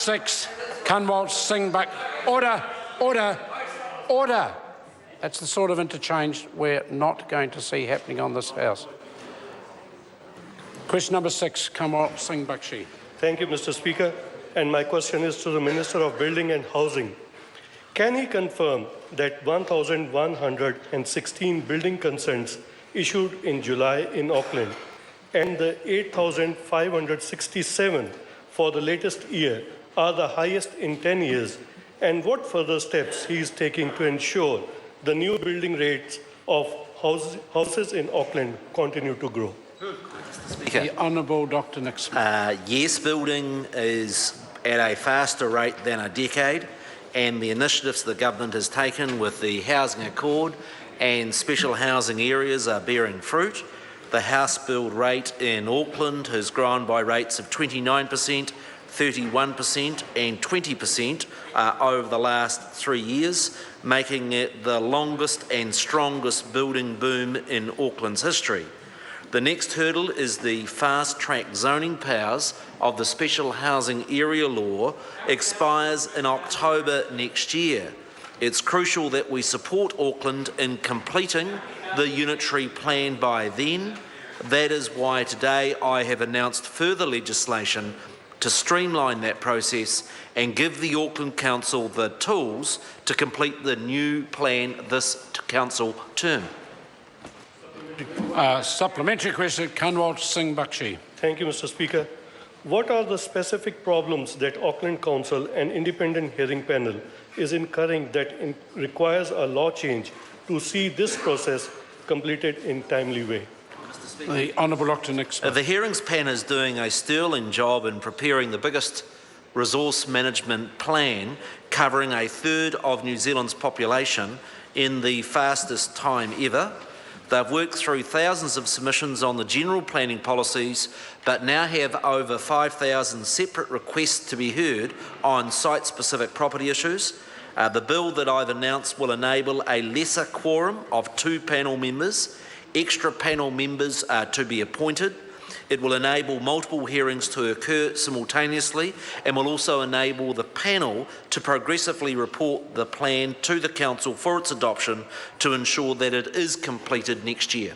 6, Kanwaljit Singh Bakshi. Order, order, order. That's the sort of interchange we're not going to see happening on this House. Question number 6, Kanwaljit Singh Bakshi. Thank you, Mr. Speaker. And my question is to the Minister of Building and Housing. Can he confirm that 1,116 building consents issued in July in Auckland and the 8,567 for the latest year are the highest in 10 years? And what further steps he is taking to ensure the new building rates of houses in Auckland continue to grow? Speaker. The Honourable Dr. Nick Smith. Yes, building is at a faster rate than a decade, and the initiatives the government has taken with the Housing Accord and special housing areas are bearing fruit. The house build rate in Auckland has grown by rates of 29%, 31% and 20% over the last 3 years, making it the longest and strongest building boom in Auckland's history. The next hurdle is the fast-track zoning powers of the Special Housing Area Law expires in October next year. It's crucial that we support Auckland in completing the unitary plan by then. That is why today I have announced further legislation to streamline that process and give the Auckland Council the tools to complete the new plan this council term. Supplementary question, Kanwaljit Singh Bakshi. Thank you, Mr. Speaker. What are the specific problems that Auckland Council and Independent Hearing Panel is incurring that requires a law change to see this process completed in timely way? The Honourable Dr. Nick Smith. The Hearings Panel is doing a sterling job in preparing the biggest resource management plan covering a third of New Zealand's population in the fastest time ever. They've worked through thousands of submissions on the general planning policies, but now have over 5,000 separate requests to be heard on site-specific property issues. The bill that I've announced will enable a lesser quorum of 2 panel members. Extra panel members are to be appointed. It will enable multiple hearings to occur simultaneously and will also enable the panel to progressively report the plan to the Council for its adoption to ensure that it is completed next year.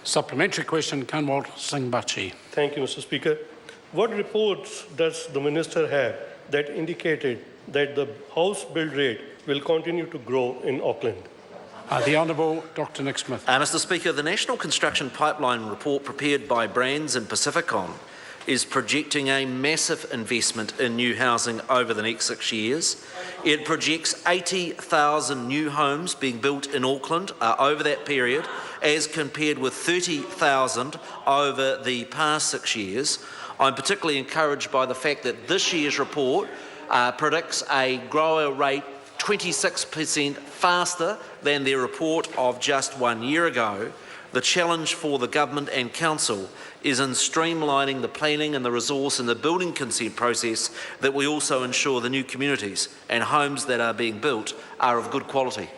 Supplementary question, Kanwaljit Singh Bakshi. Thank you, Mr. Speaker. What reports does the Minister have that indicated that the house build rate will continue to grow in Auckland? The Honourable Dr. Nick Smith. Mr. Speaker, the National Construction Pipeline report prepared by Brands and Pacificon is projecting a massive investment in new housing over the next 6 years. It projects 80,000 new homes being built in Auckland over that period, as compared with 30,000 over the past 6 years. I'm particularly encouraged by the fact that this year's report predicts a grower rate 26% faster than their report of just 1 year ago. The challenge for the Government and Council is in streamlining the planning and the resource and the building consent process, that we also ensure the new communities and homes that are being built are of good quality.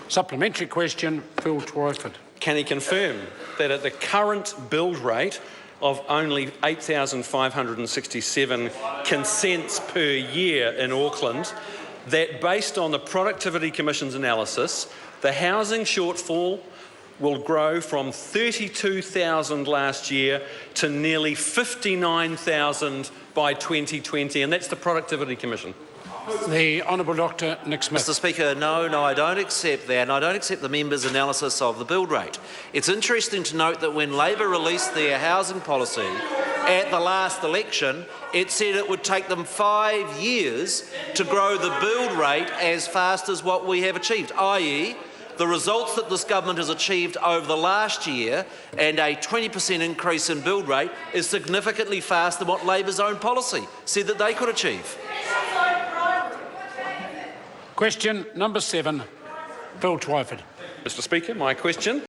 Supplementary question, Phil Twyford. Can he confirm that at the current build rate of only 8,567 consents per year in Auckland, that based on the Productivity Commission's analysis, the housing shortfall will grow from 32,000 last year to nearly 59,000 by 2020, and that's the Productivity Commission. The Honourable Dr. Nick Smith. Mr. Speaker, no, I don't accept that, and I don't accept the members' analysis of the build rate. It's interesting to note that when Labor released their housing policy at the last election, it said it would take them 5 years to grow the build rate as fast as what we have achieved, i.e. the results that this government has achieved over the last year and a 20% increase in build rate is significantly faster than what Labor's own policy said that they could achieve. Question number 7, Phil Twyford. Mr. Speaker, my question